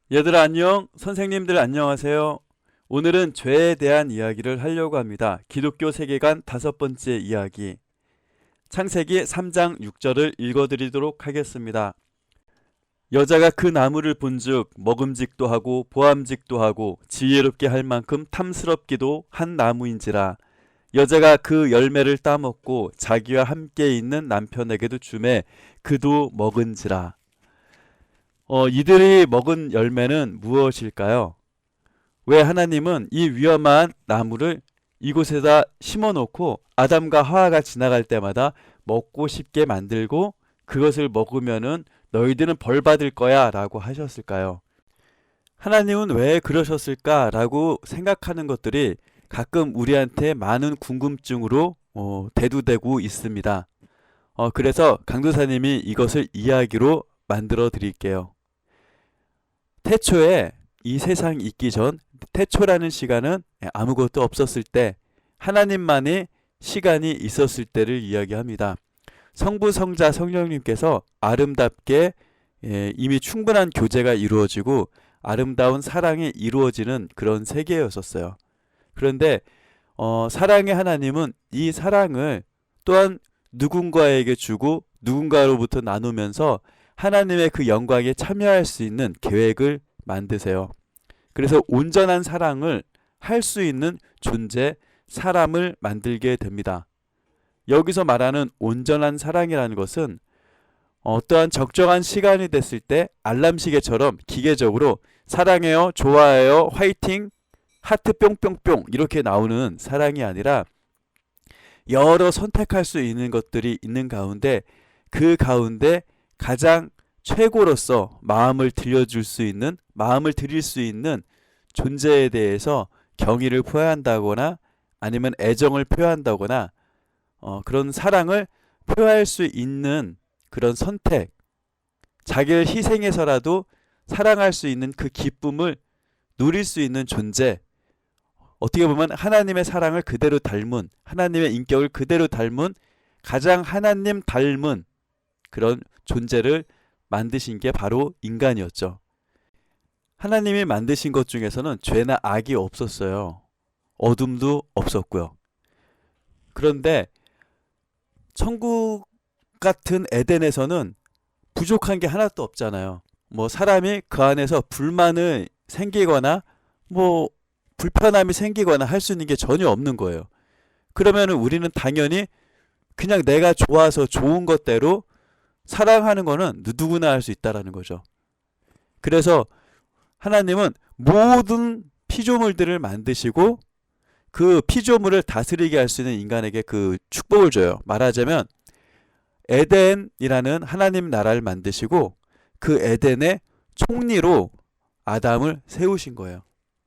얘들아 안녕, 선생님들 안녕하세요. 오늘은 죄에 대한 이야기를 하려고 합니다. 기독교 세계관 5번째 이야기. 창세기 3장 6절을 읽어드리도록 하겠습니다. 여자가 그 나무를 본즉 먹음직도 하고 보암직도 하고 지혜롭게 할 만큼 탐스럽기도 한 나무인지라. 여자가 그 열매를 따먹고 자기와 함께 있는 남편에게도 주매 그도 먹은지라. 이들이 먹은 열매는 무엇일까요? 왜 하나님은 이 위험한 나무를 이곳에다 심어놓고 아담과 하와가 지나갈 때마다 먹고 싶게 만들고 그것을 먹으면은 너희들은 벌 받을 거야 라고 하셨을까요? 하나님은 왜 그러셨을까 라고 생각하는 것들이 가끔 우리한테 많은 궁금증으로 대두되고 있습니다. 그래서 강도사님이 이것을 이야기로 만들어 드릴게요. 태초에 이 세상이 있기 전, 태초라는 시간은 아무것도 없었을 때, 하나님만의 시간이 있었을 때를 이야기합니다. 성부, 성자, 성령님께서 아름답게 이미 충분한 교제가 이루어지고 아름다운 사랑이 이루어지는 그런 세계였었어요. 그런데 사랑의 하나님은 이 사랑을 또한 누군가에게 주고 누군가로부터 나누면서 하나님의 그 영광에 참여할 수 있는 계획을 만드세요. 그래서 온전한 사랑을 할 수 있는 존재, 사람을 만들게 됩니다. 여기서 말하는 온전한 사랑이라는 것은 어떠한 적정한 시간이 됐을 때 알람시계처럼 기계적으로 사랑해요, 좋아해요, 화이팅, 하트 뿅뿅뿅 이렇게 나오는 사랑이 아니라 여러 선택할 수 있는 것들이 있는 가운데 그 가운데 가장 최고로서 마음을 들려줄 수 있는, 마음을 드릴 수 있는 존재에 대해서 경의를 표한다거나 아니면 애정을 표한다거나 그런 사랑을 표할 수 있는 그런 선택, 자기를 희생해서라도 사랑할 수 있는 그 기쁨을 누릴 수 있는 존재, 어떻게 보면 하나님의 사랑을 그대로 닮은, 하나님의 인격을 그대로 닮은 가장 하나님 닮은 그런 존재를 만드신 게 바로 인간이었죠. 하나님이 만드신 것 중에서는 죄나 악이 없었어요. 어둠도 없었고요. 그런데 천국 같은 에덴에서는 부족한 게 하나도 없잖아요. 사람이 그 안에서 불만을 생기거나 불편함이 생기거나 할 수 있는 게 전혀 없는 거예요. 그러면 우리는 당연히 그냥 내가 좋아서 좋은 것대로 사랑하는 거는 누구나 할 수 있다라는 거죠. 그래서 하나님은 모든 피조물들을 만드시고 그 피조물을 다스리게 할 수 있는 인간에게 그 축복을 줘요. 말하자면 에덴이라는 하나님 나라를 만드시고 그 에덴의 총리로 아담을 세우신 거예요.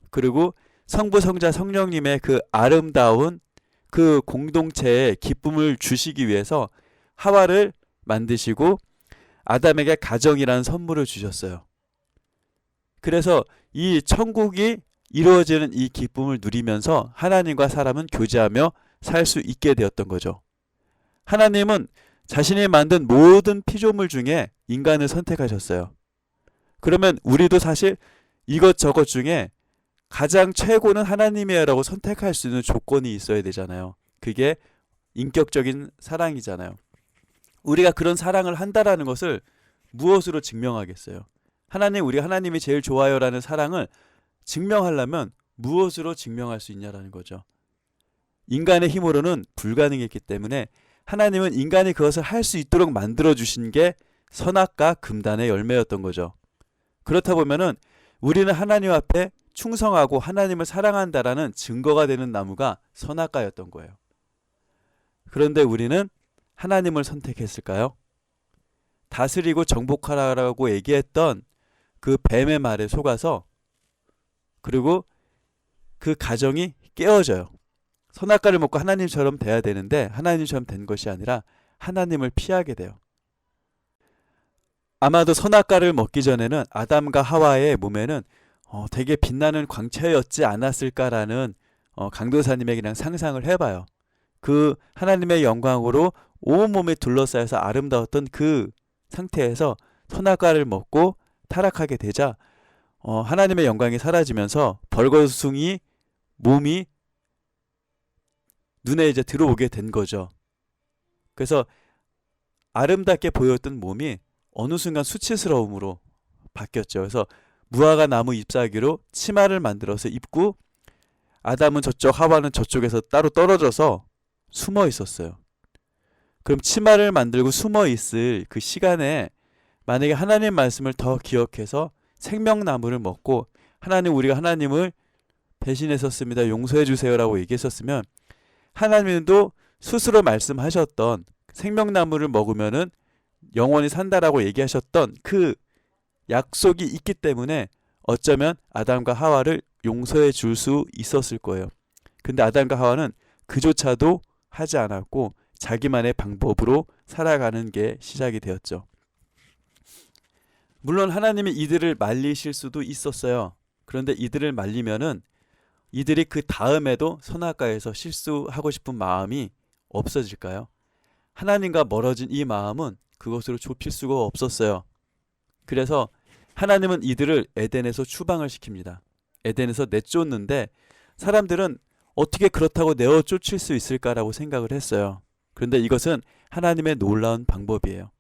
그리고 성부, 성자, 성령님의 그 아름다운 그 공동체에 기쁨을 주시기 위해서 하와를 만드시고 아담에게 가정이라는 선물을 주셨어요. 그래서 이 천국이 이루어지는 이 기쁨을 누리면서 하나님과 사람은 교제하며 살 수 있게 되었던 거죠. 하나님은 자신이 만든 모든 피조물 중에 인간을 선택하셨어요. 그러면 우리도 사실 이것저것 중에 가장 최고는 하나님이라고 선택할 수 있는 조건이 있어야 되잖아요. 그게 인격적인 사랑이잖아요. 우리가 그런 사랑을 한다라는 것을 무엇으로 증명하겠어요? 우리가 하나님이 제일 좋아요라는 사랑을 증명하려면 무엇으로 증명할 수 있냐라는 거죠. 인간의 힘으로는 불가능했기 때문에 하나님은 인간이 그것을 할 수 있도록 만들어주신 게 선악과 금단의 열매였던 거죠. 그렇다 보면은 우리는 하나님 앞에 충성하고 하나님을 사랑한다라는 증거가 되는 나무가 선악과였던 거예요. 그런데 우리는 하나님을 선택했을까요? 다스리고 정복하라고 얘기했던 그 뱀의 말에 속아서 그리고 그 가정이 깨어져요. 선악과를 먹고 하나님처럼 돼야 되는데 하나님처럼 된 것이 아니라 하나님을 피하게 돼요. 아마도 선악과를 먹기 전에는 아담과 하와의 몸에는 되게 빛나는 광채였지 않았을까라는 강도사님의 그냥 상상을 해봐요. 그 하나님의 영광으로 온몸에 둘러싸여서 아름다웠던 그 상태에서 선악과를 먹고 타락하게 되자 하나님의 영광이 사라지면서 벌거숭이 몸이 눈에 이제 들어오게 된 거죠. 그래서 아름답게 보였던 몸이 어느 순간 수치스러움으로 바뀌었죠. 그래서 무화과 나무 잎사귀로 치마를 만들어서 입고 아담은 저쪽, 하와는 저쪽에서 따로 떨어져서 숨어 있었어요. 그럼 치마를 만들고 숨어 있을 그 시간에 만약에 하나님 말씀을 더 기억해서 생명나무를 먹고 하나님, 우리가 하나님을 배신했었습니다, 용서해 주세요라고 얘기했었으면 하나님도 스스로 말씀하셨던 생명나무를 먹으면은 영원히 산다라고 얘기하셨던 그 약속이 있기 때문에 어쩌면 아담과 하와를 용서해 줄 수 있었을 거예요. 근데 아담과 하와는 그조차도 하지 않았고 자기만의 방법으로 살아가는 게 시작이 되었죠. 물론 하나님이 이들을 말리실 수도 있었어요. 그런데 이들을 말리면은 이들이 그 다음에도 선악과에서 실수하고 싶은 마음이 없어질까요? 하나님과 멀어진 이 마음은 그것으로 좁힐 수가 없었어요. 그래서 하나님은 이들을 에덴에서 추방을 시킵니다. 에덴에서 내쫓는데 사람들은 어떻게 그렇다고 내어 쫓을 수 있을까라고 생각을 했어요. 그런데 이것은 하나님의 놀라운 방법이에요.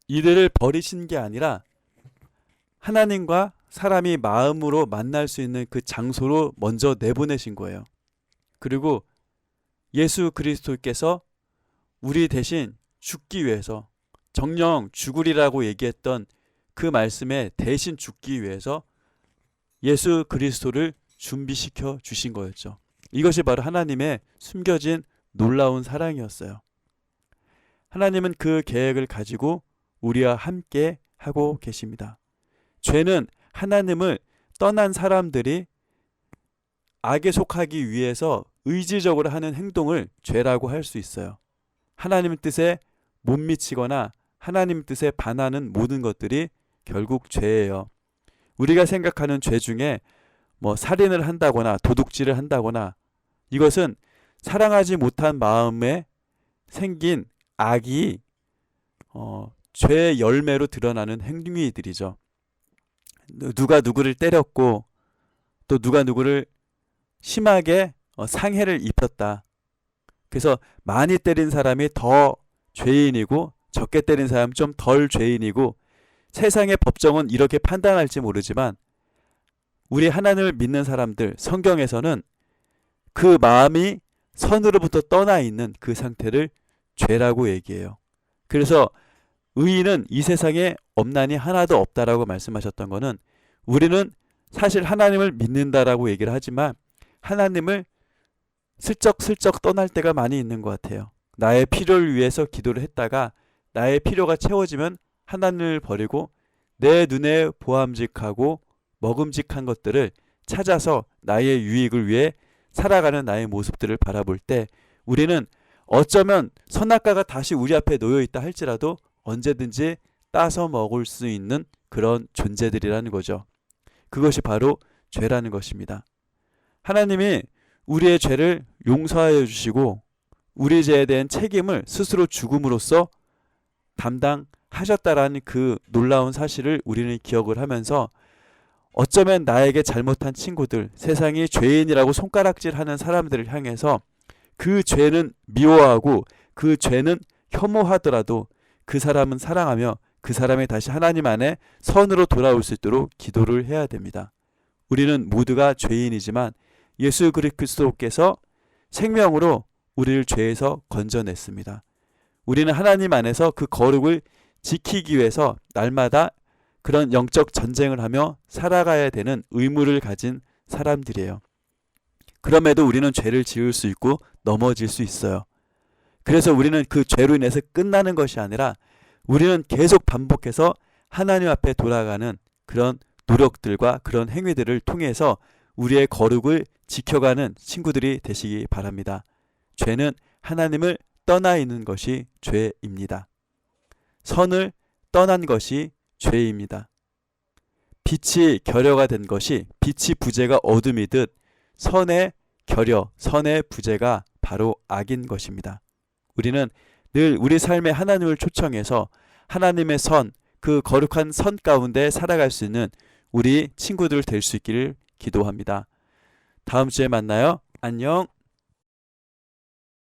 이들을 버리신 게 아니라 하나님과 사람이 마음으로 만날 수 있는 그 장소로 먼저 내보내신 거예요. 그리고 예수 그리스도께서 우리 대신 죽기 위해서, 정녕 죽으리라고 얘기했던 그 말씀에 대신 죽기 위해서 예수 그리스도를 준비시켜 주신 거였죠. 이것이 바로 하나님의 숨겨진 놀라운 사랑이었어요. 하나님은 그 계획을 가지고 우리와 함께 하고 계십니다. 죄는 하나님을 떠난 사람들이 악에 속하기 위해서 의지적으로 하는 행동을 죄라고 할 수 있어요. 하나님 뜻에 못 미치거나 하나님 뜻에 반하는 모든 것들이 결국 죄예요. 우리가 생각하는 죄 중에 살인을 한다거나 도둑질을 한다거나, 이것은 사랑하지 못한 마음에 생긴 악이 죄의 열매로 드러나는 행위들이죠. 누가 누구를 때렸고 또 누가 누구를 심하게 상해를 입혔다. 그래서 많이 때린 사람이 더 죄인이고 적게 때린 사람은 좀 덜 죄인이고, 세상의 법정은 이렇게 판단할지 모르지만 우리 하나님을 믿는 사람들, 성경에서는 그 마음이 선으로부터 떠나 있는 그 상태를 죄라고 얘기해요. 그래서 의인은 이 세상에 없나니 하나도 없다라고 말씀하셨던 거는, 우리는 사실 하나님을 믿는다라고 얘기를 하지만 하나님을 슬쩍슬쩍 떠날 때가 많이 있는 것 같아요. 나의 필요를 위해서 기도를 했다가 나의 필요가 채워지면 하나님을 버리고 내 눈에 보암직하고 먹음직한 것들을 찾아서 나의 유익을 위해 살아가는 나의 모습들을 바라볼 때, 우리는 어쩌면 선악과가 다시 우리 앞에 놓여 있다 할지라도 언제든지 따서 먹을 수 있는 그런 존재들이라는 거죠. 그것이 바로 죄라는 것입니다. 하나님이 우리의 죄를 용서하여 주시고 우리 죄에 대한 책임을 스스로 죽음으로써 담당하셨다라는 그 놀라운 사실을 우리는 기억을 하면서, 어쩌면 나에게 잘못한 친구들, 세상이 죄인이라고 손가락질하는 사람들을 향해서 그 죄는 미워하고 그 죄는 혐오하더라도 그 사람은 사랑하며 그 사람이 다시 하나님 안에 선으로 돌아올 수 있도록 기도를 해야 됩니다. 우리는 모두가 죄인이지만 예수 그리스도께서 생명으로 우리를 죄에서 건져냈습니다. 우리는 하나님 안에서 그 거룩을 지키기 위해서 날마다 그런 영적 전쟁을 하며 살아가야 되는 의무를 가진 사람들이에요. 그럼에도 우리는 죄를 지을 수 있고 넘어질 수 있어요. 그래서 우리는 그 죄로 인해서 끝나는 것이 아니라 우리는 계속 반복해서 하나님 앞에 돌아가는 그런 노력들과 그런 행위들을 통해서 우리의 거룩을 지켜가는 친구들이 되시기 바랍니다. 죄는 하나님을 떠나 있는 것이 죄입니다. 선을 떠난 것이 죄입니다. 빛이 결여가 된 것이, 빛이 부재가 어둠이듯 선의 결여, 선의 부재가 바로 악인 것입니다. 우리는 늘 우리 삶에 하나님을 초청해서 하나님의 선, 그 거룩한 선 가운데 살아갈 수 있는 우리 친구들 될 수 있기를 기도합니다. 다음 주에 만나요. 안녕.